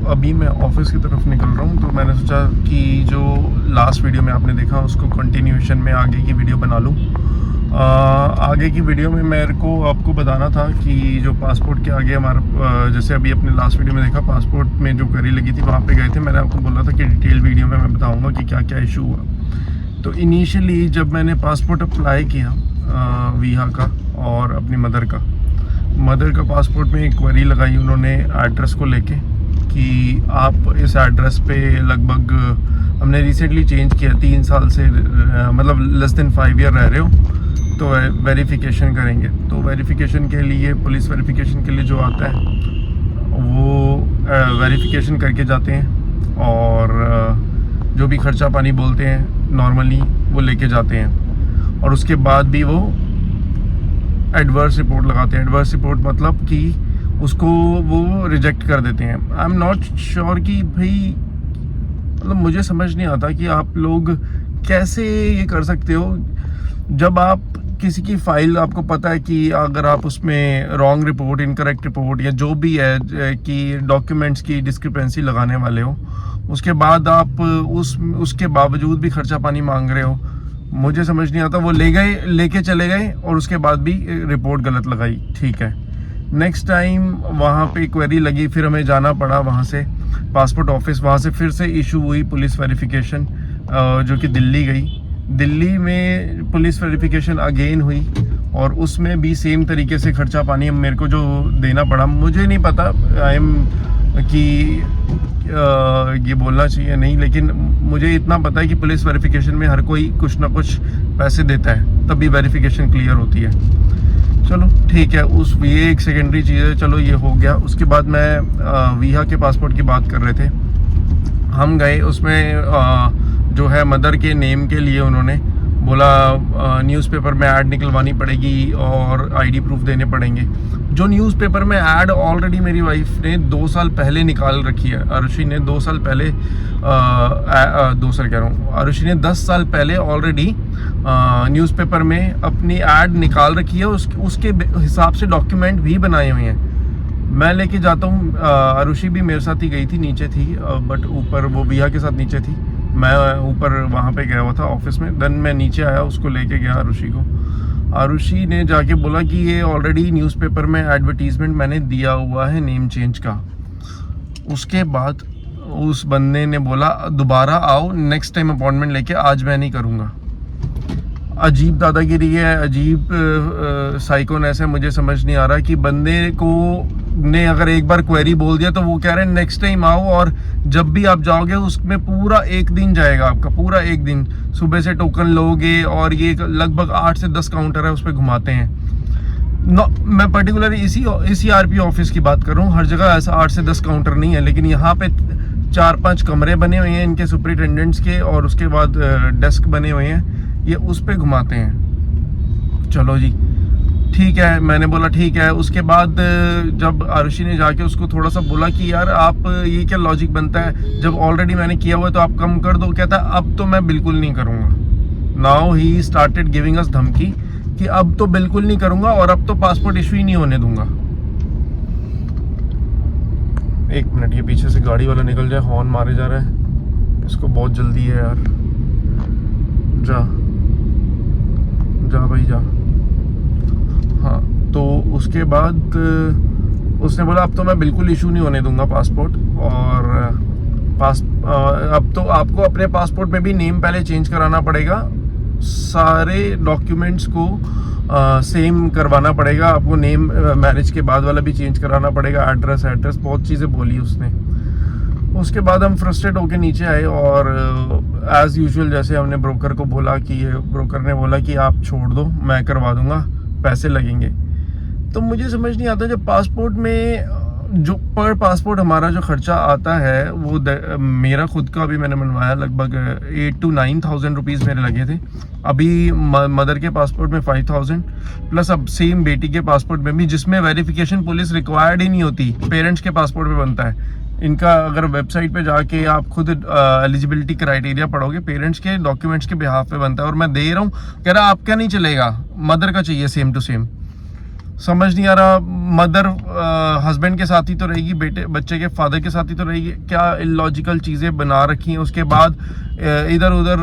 अभी मैं ऑफिस की तरफ निकल रहा हूँ, तो मैंने सोचा कि जो लास्ट वीडियो में आपने देखा उसको कंटिन्यूएशन में आगे की वीडियो बना लूँ। आगे की वीडियो में मेरे को आपको बताना था कि जो पासपोर्ट के आगे हमारा जैसे अभी अपने लास्ट वीडियो में देखा पासपोर्ट में जो क्वेरी लगी थी वहाँ पे गए थे। मैंने आपको बोला था कि डिटेल वीडियो में मैं बताऊँगा कि क्या क्या इशू हुआ। तो इनिशियली जब मैंने पासपोर्ट अप्लाई किया वीहा का और अपनी मदर का पासपोर्ट में एक क्वेरी लगाई उन्होंने एड्रेस को लेके कि आप इस एड्रेस पे लगभग हमने रिसेंटली चेंज किया 3 साल से मतलब लेस देन 5 ईयर रह रहे हो, तो वेरिफिकेशन करेंगे। तो वेरिफिकेशन के लिए पुलिस वेरिफिकेशन के लिए जो आता है वो वेरिफिकेशन करके जाते हैं और जो भी खर्चा पानी बोलते हैं नॉर्मली वो लेके जाते हैं और उसके बाद भी वो एडवर्स रिपोर्ट लगाते हैं। एडवर्स रिपोर्ट मतलब कि उसको वो रिजेक्ट कर देते हैं। आई एम नॉट श्योर कि भाई मतलब मुझे समझ नहीं आता कि आप लोग कैसे ये कर सकते हो जब आप किसी की फाइल आपको पता है कि अगर आप उसमें रॉन्ग रिपोर्ट इनकरेक्ट रिपोर्ट या जो भी है कि डॉक्यूमेंट्स की डिस्क्रिपेंसी लगाने वाले हो, उसके बाद आप उसके बावजूद भी खर्चा पानी मांग रहे हो। मुझे समझ नहीं आता। वो लेके चले गए और उसके बाद भी रिपोर्ट गलत लगाई। ठीक है, नेक्स्ट टाइम वहाँ पे क्वेरी लगी, फिर हमें जाना पड़ा वहाँ से पासपोर्ट ऑफिस। वहाँ से फिर से इशू हुई पुलिस वेरिफिकेशन जो कि दिल्ली गई। दिल्ली में पुलिस वेरिफिकेशन अगेन हुई और उसमें भी सेम तरीके से खर्चा पानी मेरे को जो देना पड़ा। मुझे नहीं पता आई एम कि ये बोलना चाहिए नहीं, लेकिन मुझे इतना पता है कि पुलिस वेरिफिकेशन में हर कोई कुछ ना कुछ पैसे देता है तभी वेरिफिकेशन क्लियर होती है। चलो ठीक है, ये एक सेकेंडरी चीज़ है। चलो ये हो गया। उसके बाद मैं वीहा के पासपोर्ट की बात कर रहे थे। हम गए उसमें जो है मदर के नेम के लिए उन्होंने बोला न्यूज़पेपर में ऐड निकलवानी पड़ेगी और आईडी प्रूफ देने पड़ेंगे। जो न्यूज़पेपर में ऐड ऑलरेडी मेरी वाइफ ने 2 साल पहले निकाल रखी है। आरुषि ने 2 साल पहले 2 साल कह रहा हूँ, आरुषि ने 10 साल पहले ऑलरेडी न्यूज़पेपर में अपनी ऐड निकाल रखी है। उसके हिसाब से डॉक्यूमेंट भी बनाए हुए हैं। मैं लेके जाता हूँ। आरुषि भी मेरे साथ ही गई थी, नीचे थी बट ऊपर वो वीहा के साथ नीचे थी। मैं ऊपर वहाँ पे गया हुआ था ऑफिस में। देन मैं नीचे आया, उसको लेके गया आरुषि को। आरुषि ने जाके बोला कि ये ऑलरेडी न्यूज़पेपर में एडवर्टीजमेंट मैंने दिया हुआ है नेम चेंज का। उसके बाद उस बंदे ने बोला दोबारा आओ, नेक्स्ट टाइम अपॉइंटमेंट लेके, आज मैं नहीं करूँगा। अजीब दादागिरी है, अजीब साइकोनेस है। मुझे समझ नहीं आ रहा कि बंदे को ने अगर एक बार क्वेरी बोल दिया तो वो कह रहे हैं नेक्स्ट टाइम आओ, और जब भी आप जाओगे उसमें पूरा एक दिन जाएगा आपका, पूरा एक दिन। सुबह से टोकन लोगे और ये लगभग 8 से 10 काउंटर है, उस पर घुमाते हैं। मैं पर्टिकुलरली इसी आरपी ऑफिस की बात कर रहा हूँ। हर जगह ऐसा 8 से 10 काउंटर नहीं है, लेकिन यहाँ पे 4-5 कमरे बने हुए हैं इनके सुपरिटेंडेंट्स के और उसके बाद डेस्क बने हुए हैं, ये उस पे घुमाते हैं। चलो जी ठीक है, मैंने बोला ठीक है। उसके बाद जब आरुषि ने जाके उसको थोड़ा सा बोला कि यार आप ये क्या लॉजिक बनता है, जब ऑलरेडी मैंने किया हुआ है तो आप कम कर दो। कहता अब तो मैं बिल्कुल नहीं करूँगा। Now he started giving us धमकी कि अब तो बिल्कुल नहीं करूँगा और अब तो पासपोर्ट इशू ही नहीं होने दूंगा। एक मिनट, ये पीछे से गाड़ी वाला निकल जाए, हॉर्न मारे जा रहा है, इसको बहुत जल्दी है यार। जा भाई जा। हाँ, तो उसके बाद उसने बोला अब तो मैं बिल्कुल इशू नहीं होने दूंगा पासपोर्ट, और अब तो आपको अपने पासपोर्ट में भी नेम पहले चेंज कराना पड़ेगा, सारे डॉक्यूमेंट्स को सेम करवाना पड़ेगा आपको, नेम मैरिज के बाद वाला भी चेंज कराना पड़ेगा, एड्रेस बहुत चीज़ें बोली उसने। उसके बाद हम फ्रस्ट्रेट होके नीचे आए और एज़ यूजुअल जैसे हमने ब्रोकर को बोला कि ब्रोकर ने बोला कि आप छोड़ दो, मैं करवा दूंगा, पैसे लगेंगे। तो मुझे समझ नहीं आता, जब पासपोर्ट में जो पर पासपोर्ट हमारा जो खर्चा आता है वो मेरा खुद का अभी मैंने बनवाया लगभग 8 to 9,000 रुपीज़ मेरे लगे थे। अभी मदर के पासपोर्ट में 5,000 प्लस अब सेम बेटी के पासपोर्ट में भी, जिसमें वेरिफिकेशन पुलिस रिक्वायर्ड ही नहीं होती, पेरेंट्स के पासपोर्ट पे बनता है। इनका अगर वेबसाइट पे जाके आप खुद एलिजिबिलिटी क्राइटेरिया पढ़ोगे, पेरेंट्स के डॉक्यूमेंट्स के बिहाफ पे बनता है। और मैं दे रहा हूँ, कह रहा आपका नहीं चलेगा, मदर का चाहिए सेम टू सेम। समझ नहीं आ रहा, मदर हस्बैंड के साथ ही तो रहेगी, बेटे बच्चे के फादर के साथ ही तो रहेगी, क्या इलॉजिकल चीज़ें बना रखी हैं। उसके बाद इधर उधर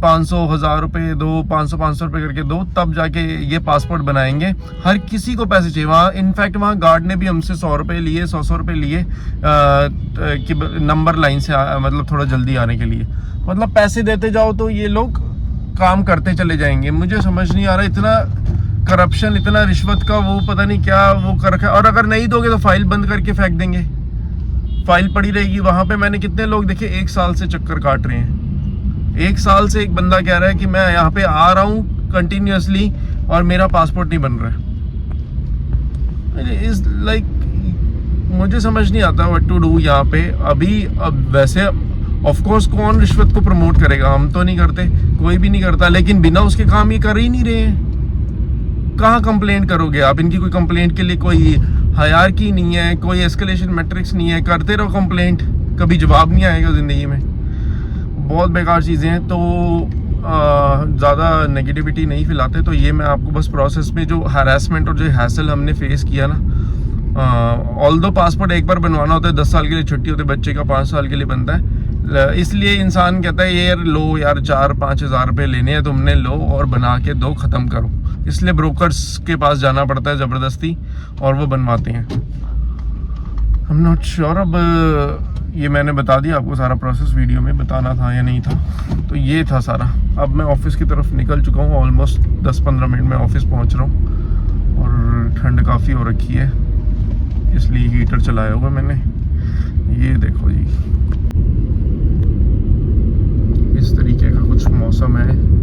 500,000 रुपये दो, 500 रुपये करके दो, तब जाके ये पासपोर्ट बनाएंगे। हर किसी को पैसे चाहिए वहाँ। इनफैक्ट वहाँ गार्ड ने भी हमसे 100 रुपये लिए, 100 रुपये लिए कि नंबर लाइन से मतलब थोड़ा जल्दी आने के लिए। मतलब पैसे देते जाओ तो ये लोग काम करते चले जाएंगे। मुझे समझ नहीं आ रहा, इतना करप्शन, इतना रिश्वत का वो पता नहीं क्या वो कर रखा है। और अगर नहीं दोगे तो फाइल बंद करके फेंक देंगे, फाइल पड़ी रहेगी वहां पे। मैंने कितने लोग देखे 1 साल से चक्कर काट रहे हैं। 1 साल से एक बंदा कह रहा है कि मैं यहाँ पे आ रहा हूँ कंटिन्यूसली और मेरा पासपोर्ट नहीं बन रहा है। इज लाइक मुझे समझ नहीं आता व्हाट टू डू यहाँ पे अभी। अब वैसे ऑफ कोर्स कौन रिश्वत को प्रमोट करेगा, हम तो नहीं करते, कोई भी नहीं करता, लेकिन बिना उसके काम ये कर ही नहीं रहे हैं। कहाँ कंप्लेंट करोगे आप? इनकी कोई कंप्लेंट के लिए कोई हायरार्की नहीं है, कोई एस्केलेशन मैट्रिक्स नहीं है। करते रहो कंप्लेंट, कभी जवाब नहीं आएगा ज़िंदगी में। बहुत बेकार चीज़ें हैं। तो ज़्यादा नेगेटिविटी नहीं फैलाते। तो ये मैं आपको बस प्रोसेस में जो हैरेसमेंट और जो हैसल हमने फेस किया ना, ऑल्दो पासपोर्ट एक बार बनवाना होता है, 10 साल के लिए छुट्टी होती है, बच्चे का 5 साल के लिए बनता है। इसलिए इंसान कहता है यार लो यार 4-5 हज़ार रुपये लेने हैं तुमने, लो और बना के दो, ख़त्म करो। इसलिए ब्रोकर्स के पास जाना पड़ता है ज़बरदस्ती और वो बनवाते हैं। I am not sure. अब ये मैंने बता दिया आपको सारा प्रोसेस, वीडियो में बताना था या नहीं था। तो ये था सारा। अब मैं ऑफिस की तरफ निकल चुका हूँ, ऑलमोस्ट 10-15 मिनट में ऑफिस पहुँच रहा हूँ। और ठंड काफ़ी हो रखी है, इसलिए हीटर चलाया होगा मैंने। ये देखो जी, इस तरीके का कुछ मौसम है।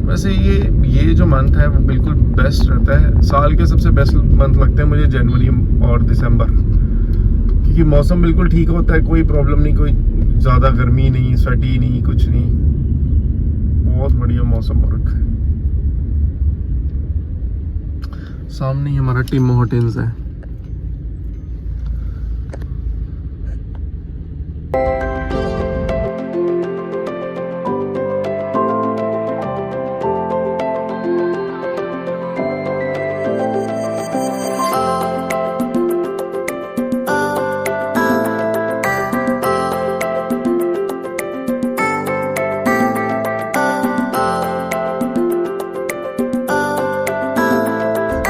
वैसे ये जो मंथ है वो बिल्कुल बेस्ट रहता है। साल के सबसे बेस्ट मंथ लगते हैं मुझे जनवरी और दिसंबर, क्योंकि मौसम बिल्कुल ठीक होता है, कोई प्रॉब्लम नहीं, कोई ज़्यादा गर्मी नहीं, स्वेटी नहीं, कुछ नहीं, बहुत बढ़िया मौसम हो रखा है। सामने ही हमारा टिम हॉर्टन्स है।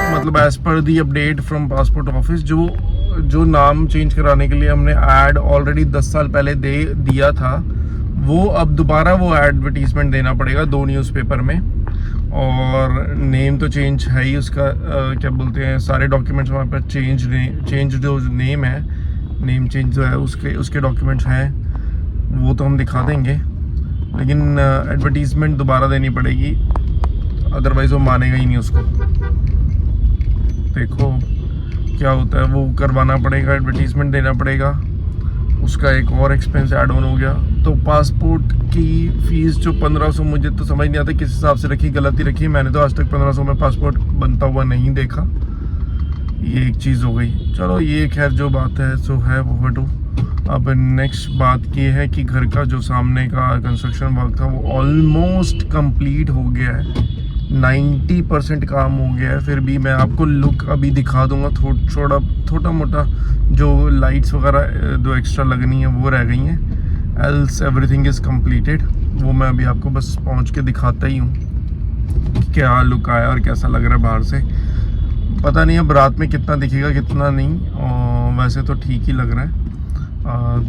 मतलब as per the update from passport office, जो नाम चेंज कराने के लिए हमने ऐड ऑलरेडी 10 साल पहले दिया था, वो अब दोबारा वो एडवर्टीजमेंट देना पड़ेगा 2 न्यूज़पेपर में। और नेम तो चेंज है ही उसका, क्या बोलते हैं, सारे डॉक्यूमेंट्स हमारे पास चेंज जो नेम है, नेम चेंज जो है उसके डॉक्यूमेंट्स हैं, वो तो हम दिखा देंगे, लेकिन एडवर्टीजमेंट दोबारा देनी पड़ेगी, अदरवाइज़ वो मानेगा ही नहीं उसको। देखो क्या होता है, वो करवाना पड़ेगा, एडवर्टीजमेंट देना पड़ेगा, उसका एक और एक्सपेंस ऐड ऑन हो गया। तो पासपोर्ट की फ़ीस जो 1500, मुझे तो समझ नहीं आता किस हिसाब से रखी, गलती रखी। मैंने तो आज तक 1500 में पासपोर्ट बनता हुआ नहीं देखा। ये एक चीज़ हो गई। चलो ये खैर जो बात है सो है, वो हटो। अब नेक्स्ट बात ये है कि घर का जो सामने का कंस्ट्रक्शन वर्क था वो ऑलमोस्ट कंप्लीट हो गया है, 90% काम हो गया है। फिर भी मैं आपको लुक अभी दिखा दूंगा, छोटा मोटा जो लाइट्स वगैरह जो एक्स्ट्रा लगनी है वो रह गई हैं, एल्स एवरीथिंग इज़ कंप्लीटेड। वो मैं अभी आपको बस पहुंच के दिखाता ही हूँ कि क्या लुक आया और कैसा लग रहा है बाहर से। पता नहीं अब रात में कितना दिखेगा कितना नहीं, और वैसे तो ठीक ही लग रहा है।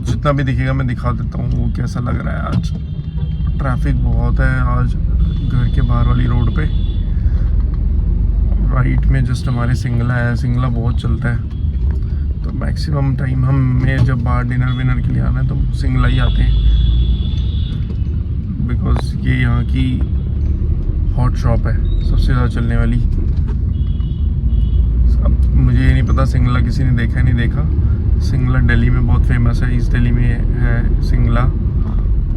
जितना भी दिखेगा मैं दिखा देता हूँ वो कैसा लग रहा है। आज ट्रैफिक बहुत है आज घर के बाहर वाली रोड पे। राइट में जस्ट हमारे सिंगला है, सिंगला बहुत चलता है, तो मैक्सिमम टाइम हमें जब बाहर डिनर विनर के लिए आना है तो सिंगला ही आते हैं, बिकॉज ये यहाँ की हॉट शॉप है, सबसे ज़्यादा चलने वाली। अब मुझे ये नहीं पता सिंगला किसी ने देखा नहीं देखा। सिंगला दिल्ली में बहुत फेमस है, ईस्ट दिल्ली में है सिंगला,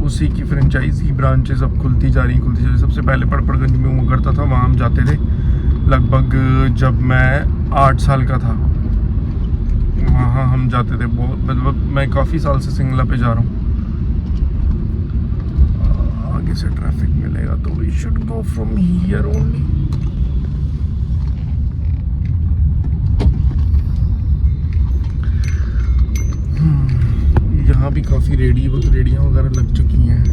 उसी की फ्रेंचाइजी ब्रांचेस अब खुलती जा रही। सबसे पहले पड़पड़गंज में हुआ करता था, वहाँ हम जाते थे लगभग जब मैं 8 साल का था, वहाँ हम जाते थे। बहुत मतलब मैं काफ़ी साल से सिंगला पे जा रहा हूँ। आगे से ट्रैफिक मिलेगा तो we should go from here only. यहाँ भी काफ़ी रेडियाँ वगैरह लग चुकी हैं।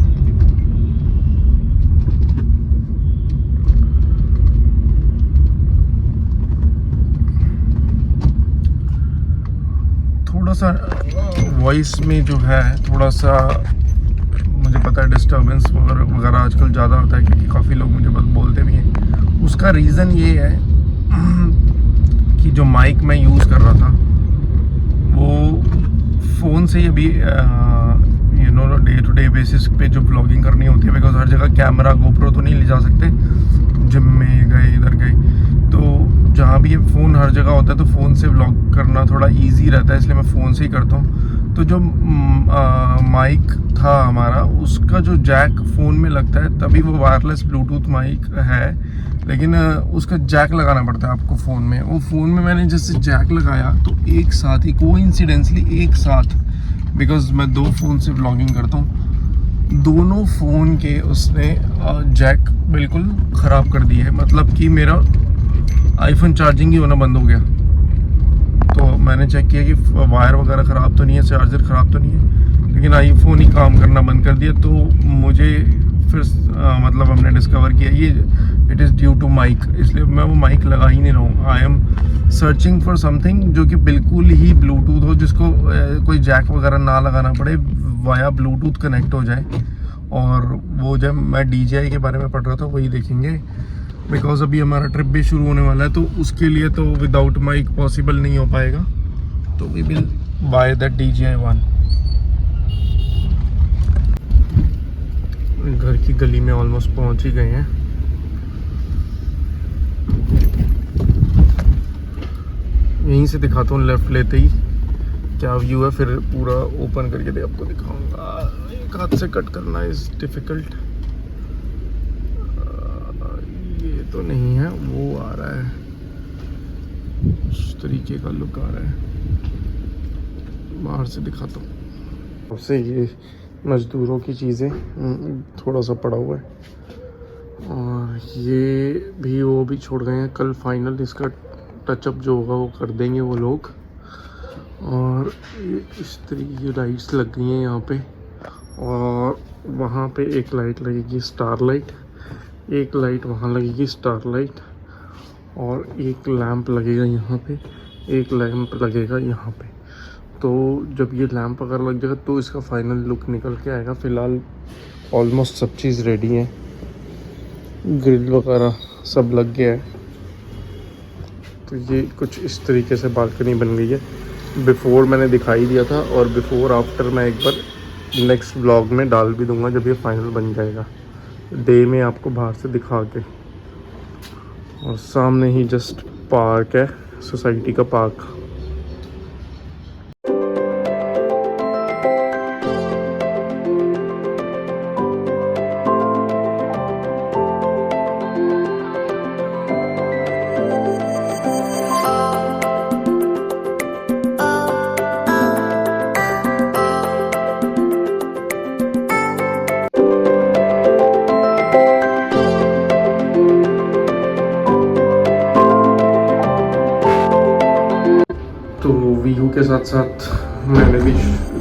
थोड़ा सा वॉइस में जो है थोड़ा सा मुझे पता है डिस्टर्बेंस वगैरह आजकल ज़्यादा होता है, क्योंकि काफ़ी लोग मुझे बस बोलते भी हैं। उसका रीज़न ये है कि जो माइक मैं यूज़ कर रहा था वो फ़ोन से ही अभी you know day to day basis पे जो ब्लॉगिंग करनी होती है, बिकॉज हर जगह कैमरा गोप्रो तो नहीं ले जा सकते, जिम में गए इधर गए, तो जहाँ भी ये फ़ोन हर जगह होता है तो फ़ोन से व्लॉग करना थोड़ा इजी रहता है, इसलिए मैं फ़ोन से ही करता हूँ। तो जो माइक था हमारा, उसका जो जैक फ़ोन में लगता है, तभी वो वायरलेस ब्लूटूथ माइक है, लेकिन उसका जैक लगाना पड़ता है आपको फ़ोन में। वो फ़ोन में मैंने जैसे जैक लगाया तो एक साथ ही कोइंसिडेंटली एक साथ, बिकॉज़ मैं 2 फ़ोन से व्लॉगिंग करता हूँ, दोनों फ़ोन के उसने जैक बिल्कुल ख़राब कर दिए। मतलब कि मेरा आईफोन चार्जिंग ही होना बंद हो गया। तो मैंने चेक किया कि वायर वगैरह ख़राब तो नहीं है, चार्जर ख़राब तो नहीं है, लेकिन आईफोन ही काम करना बंद कर दिया। तो मुझे फिर मतलब हमने डिस्कवर किया ये it is due to mic, इसलिए मैं वो माइक लगा ही नहीं रहा हूँ। I am searching for something जो कि बिल्कुल ही ब्लूटूथ हो, जिसको कोई जैक वगैरह ना लगाना पड़े, वाया ब्लूटूथ कनेक्ट हो जाए। और वो जब मैं DJI के बारे में पढ़ रहा था वही देखेंगे, बिकॉज अभी हमारा ट्रिप भी शुरू होने वाला है, तो उसके लिए तो विदाउट माइक पॉसिबल नहीं हो पाएगा। तो we will buy that DJI 1। घर की गली में ऑलमोस्ट पहुंच ही गए हैं। यहीं से दिखाता हूँ, लेफ्ट लेते ही क्या व्यू है, फिर पूरा ओपन करके दे आपको दिखाऊंगा। एक हाथ से कट करना इज डिफ़िकल्ट। ये तो नहीं है, वो आ रहा है, उस तरीके का लुक आ रहा है। बाहर से दिखाता हूँ आपसे। ये मज़दूरों की चीज़ें थोड़ा सा पड़ा हुआ है, और ये भी वो भी छोड़ गए हैं। कल फाइनल इसका टचअप जो होगा वो कर देंगे वो लोग। और ये इस तरीके की लाइट्स लग गई हैं यहाँ पे, और वहाँ पे एक लाइट लगेगी स्टार लाइट, एक लाइट वहाँ लगेगी स्टार लाइट, और एक लैंप लगेगा यहाँ पे, एक लैंप लगेगा यहाँ पे। तो जब ये लैंप अगर लग जाएगा तो इसका फाइनल लुक निकल के आएगा। फ़िलहाल ऑलमोस्ट सब चीज़ रेडी है, ग्रिल वगैरह सब लग गया है। तो ये कुछ इस तरीके से बालकनी बन गई है। बिफ़ोर मैंने दिखाई दिया था, और बिफ़ोर आफ्टर मैं एक बार नेक्स्ट व्लॉग में डाल भी दूंगा जब ये फाइनल बन जाएगा, डे में आपको बाहर से दिखा के। और सामने ही जस्ट पार्क है, सोसाइटी का पार्क। तो वीहू के साथ साथ मैंने भी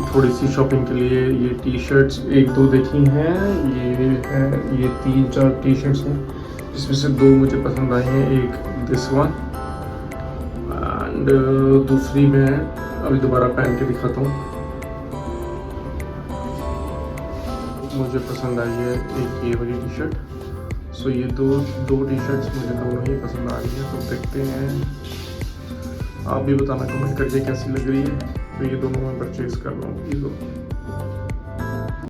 थोड़ी सी शॉपिंग के लिए ये टी-शर्ट्स 1-2 देखी हैं। ये 3-4 टी-शर्ट्स हैं, जिसमें से 2 मुझे पसंद आई हैं। एक दिस वन, एंड दूसरी मैं अभी दोबारा पहन के दिखाता हूँ। मुझे पसंद आई है एक ये वाली टी-शर्ट। सो ये दो टी-शर्ट्स मुझे दोनों ही पसंद आ रही हैं। तो देखते हैं, आप भी बताना कमेंट करके कैसी लग रही है। तो ये दोनों मैं परचेज़ कर रहा हूँ, ये दो।